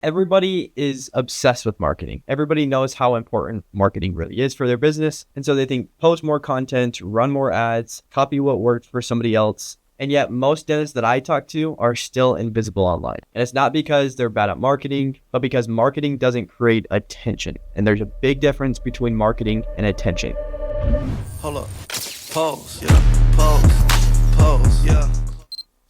Everybody is obsessed with marketing. Everybody knows how important marketing really is for their business. And so they think post more content, run more ads, copy what worked for somebody else. And yet most dentists that I talk to are still invisible online. And it's not because they're bad at marketing, but because marketing doesn't create attention. And there's a big difference between marketing and attention. Hold up. Pose. Yeah. Pose. Yeah.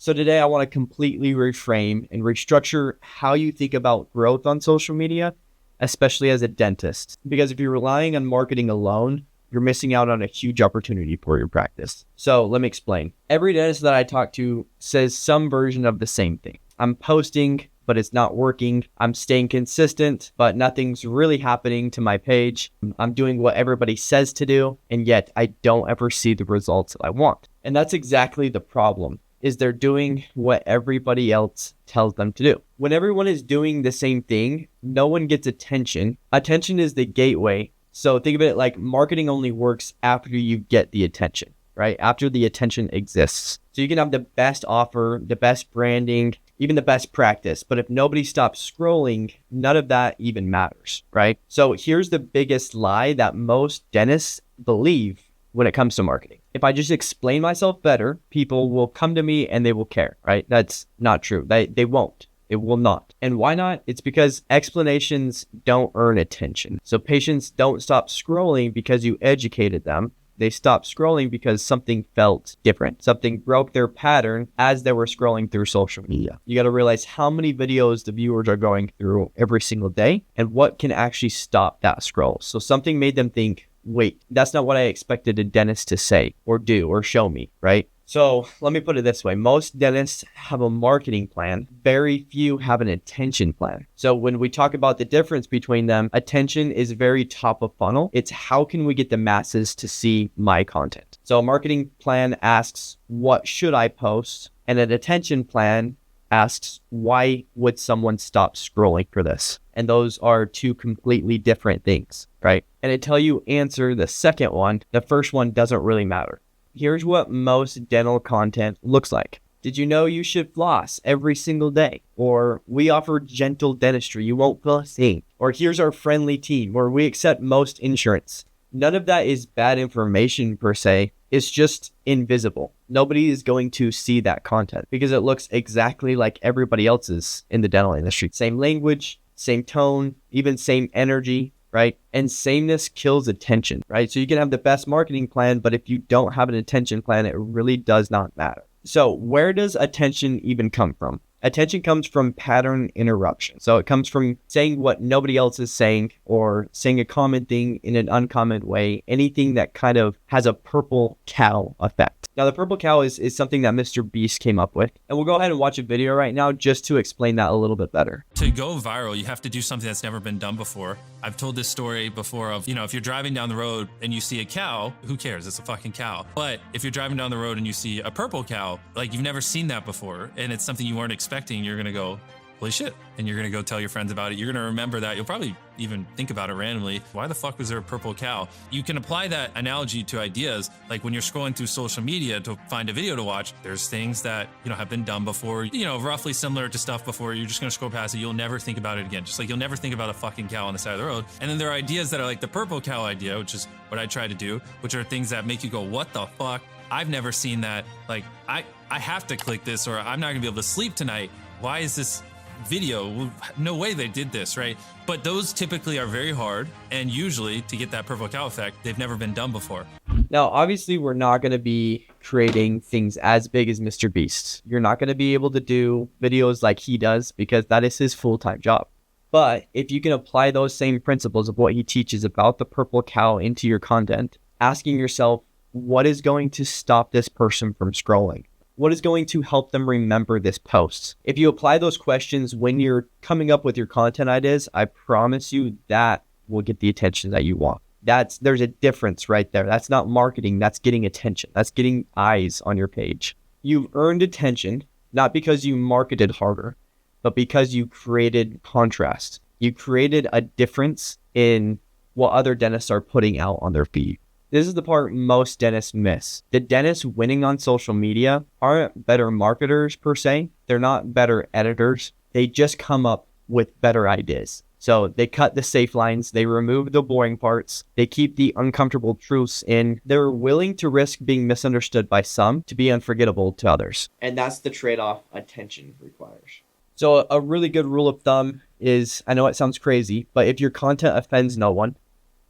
So today I want to completely reframe and restructure how you think about growth on social media, especially as a dentist. Because if you're relying on marketing alone, you're missing out on a huge opportunity for your practice. So let me explain. Every dentist that I talk to says some version of the same thing. I'm posting, but it's not working. I'm staying consistent, but nothing's really happening to my page. I'm doing what everybody says to do, and yet I don't ever see the results that I want. And that's exactly the problem. Is they're doing what everybody else tells them to do. When everyone is doing the same thing, no one gets attention. Attention is the gateway. So think of it like marketing only works after you get the attention, right? After the attention exists. So you can have the best offer, the best branding, even the best practice. But if nobody stops scrolling, none of that even matters, right? So here's the biggest lie that most dentists believe when it comes to marketing. If I just explain myself better, people will come to me and they will care, right? That's not true. They won't. It will not. And why not? It's because explanations don't earn attention. So patients don't stop scrolling because you educated them. They stop scrolling because something felt different. Something broke their pattern as they were scrolling through social media. You got to realize how many videos the viewers are going through every single day and what can actually stop that scroll. So something made them think, wait, that's not what I expected a dentist to say or do or show me, right? So let me put it this way. Most dentists have a marketing plan. Very few have an attention plan. So when we talk about the difference between them, attention is very top of funnel. It's how can we get the masses to see my content? So a marketing plan asks, what should I post? And an attention plan asks, why would someone stop scrolling for this? And those are two completely different things, right? And until you answer the second one, the first one doesn't really matter. Here's what most dental content looks like. Did you know you should floss every single day? Or we offer gentle dentistry, you won't feel a thing. Or here's our friendly team where we accept most insurance. None of that is bad information per se. It's just invisible. Nobody is going to see that content because it looks exactly like everybody else's in the dental industry. Same language, same tone, even same energy, right? And sameness kills attention, right? So you can have the best marketing plan, but if you don't have an attention plan, it really does not matter. So where does attention even come from? Attention comes from pattern interruption. So it comes from saying what nobody else is saying or saying a common thing in an uncommon way, anything that kind of has a purple cow effect. Now, the purple cow is something that Mr. Beast came up with. And we'll go ahead and watch a video right now just to explain that a little bit better. To go viral, you have to do something that's never been done before. I've told this story before of, if you're driving down the road and you see a cow, who cares? It's a fucking cow. But if you're driving down the road and you see a purple cow, like you've never seen that before, and it's something you weren't expecting, you're gonna go, holy shit. And you're gonna go tell your friends about it. You're gonna remember that. You'll probably even think about it randomly. Why the fuck was there a purple cow? You can apply that analogy to ideas. Like when you're scrolling through social media to find a video to watch, there's things that, have been done before, roughly similar to stuff before. You're just gonna scroll past it. You'll never think about it again. Just like you'll never think about a fucking cow on the side of the road. And then there are ideas that are like the purple cow idea, which is what I try to do, which are things that make you go, what the fuck? I've never seen that. Like, I have to click this or I'm not gonna be able to sleep tonight. Why is this video? No way they did this, right? But those typically are very hard, and usually to get that purple cow effect, they've never been done before. Now, obviously, we're not going to be creating things as big as Mr. Beast. You're not going to be able to do videos like he does because that is his full-time job. But if you can apply those same principles of what he teaches about the purple cow into your content, asking yourself, what is going to stop this person from scrolling? What is going to help them remember this post? If you apply those questions when you're coming up with your content ideas, I promise you that will get the attention that you want. There's a difference right there. That's not marketing. That's getting attention. That's getting eyes on your page. You've earned attention, not because you marketed harder, but because you created contrast. You created a difference in what other dentists are putting out on their feed. This is the part most dentists miss. The dentists winning on social media aren't better marketers per se. They're not better editors. They just come up with better ideas. So they cut the safe lines, they remove the boring parts, they keep the uncomfortable truths in. They're willing to risk being misunderstood by some to be unforgettable to others. And that's the trade-off attention requires. So a really good rule of thumb is, I know it sounds crazy, but if your content offends no one,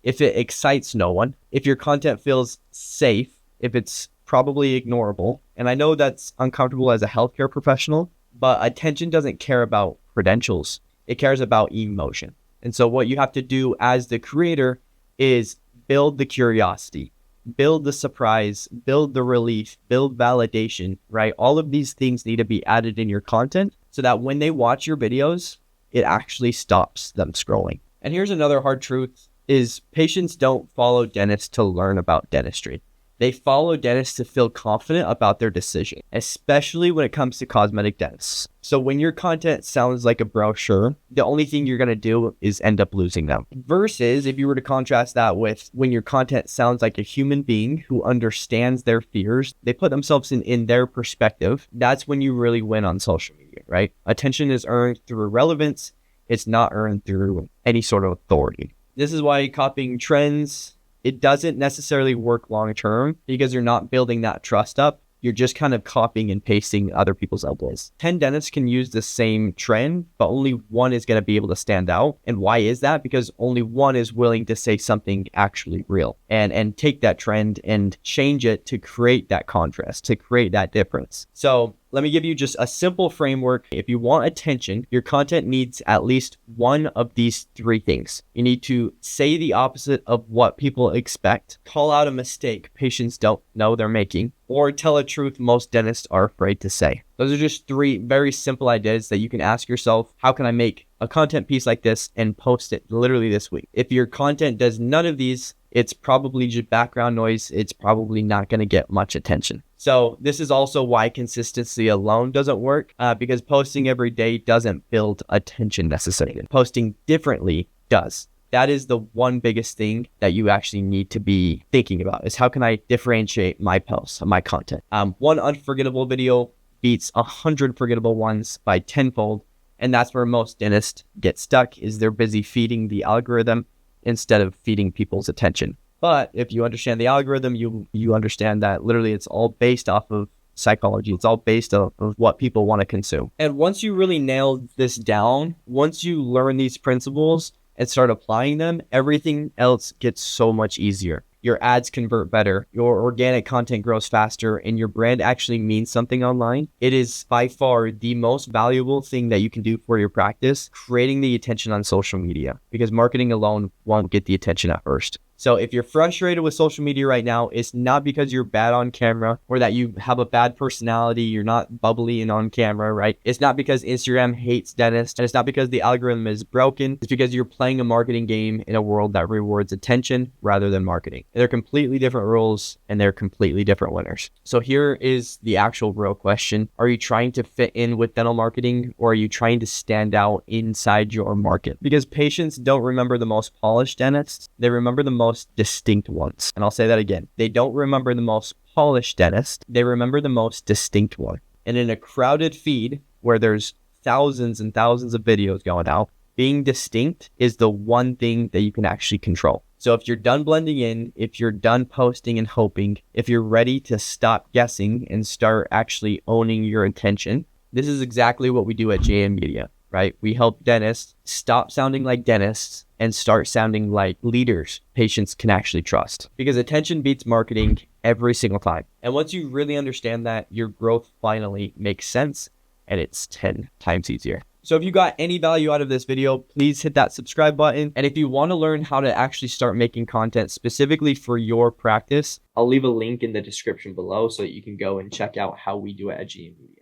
if it excites no one, if your content feels safe, if it's probably ignorable, and I know that's uncomfortable as a healthcare professional, but attention doesn't care about credentials. It cares about emotion. And so what you have to do as the creator is build the curiosity, build the surprise, build the relief, build validation, right? All of these things need to be added in your content so that when they watch your videos, it actually stops them scrolling. And here's another hard truth is patients don't follow dentists to learn about dentistry. They follow dentists to feel confident about their decision, especially when it comes to cosmetic dentists. So when your content sounds like a brochure, the only thing you're going to do is end up losing them. Versus if you were to contrast that with when your content sounds like a human being who understands their fears, they put themselves in their perspective, that's when you really win on social media, right? Attention is earned through relevance. It's not earned through any sort of authority. This is why copying trends, it doesn't necessarily work long term because you're not building that trust up. You're just kind of copying and pasting other people's ideas. 10 dentists can use the same trend, but only one is going to be able to stand out. And why is that? Because only one is willing to say something actually real and take that trend and change it to create that contrast, to create that difference. So let me give you just a simple framework. If you want attention, your content needs at least one of these three things. You need to say the opposite of what people expect, call out a mistake patients don't know they're making, or tell a truth most dentists are afraid to say. Those are just three very simple ideas that you can ask yourself, how can I make a content piece like this and post it literally this week? If your content does none of these, it's probably just background noise. It's probably not going to get much attention. So this is also why consistency alone doesn't work, because posting every day doesn't build attention necessarily. Posting differently does. That is the one biggest thing that you actually need to be thinking about is how can I differentiate my posts, my content? One unforgettable video beats 100 forgettable ones by tenfold. And that's where most dentists get stuck is they're busy feeding the algorithm instead of feeding people's attention. But if you understand the algorithm, you understand that literally it's all based off of psychology. It's all based off of what people want to consume. And once you really nail this down, once you learn these principles and start applying them, everything else gets so much easier. Your ads convert better, your organic content grows faster, and your brand actually means something online. It is by far the most valuable thing that you can do for your practice, creating the attention on social media, because marketing alone won't get the attention at first. So if you're frustrated with social media right now, it's not because you're bad on camera or that you have a bad personality, you're not bubbly and on camera, right? It's not because Instagram hates dentists, and it's not because the algorithm is broken. It's because you're playing a marketing game in a world that rewards attention rather than marketing. They're completely different rules and they're completely different winners. So here is the actual real question. Are you trying to fit in with dental marketing or are you trying to stand out inside your market? Because patients don't remember the most polished dentists. They remember the most distinct ones. And I'll say that again. They don't remember the most polished dentist. They remember the most distinct one. And in a crowded feed where there's thousands and thousands of videos going out, being distinct is the one thing that you can actually control. So if you're done blending in, if you're done posting and hoping, if you're ready to stop guessing and start actually owning your attention, this is exactly what we do at JM Media, right? We help dentists stop sounding like dentists and start sounding like leaders patients can actually trust. Because attention beats marketing every single time. And once you really understand that, your growth finally makes sense and it's 10 times easier. So if you got any value out of this video, please hit that subscribe button. And if you want to learn how to actually start making content specifically for your practice, I'll leave a link in the description below so that you can go and check out how we do it at JM Media.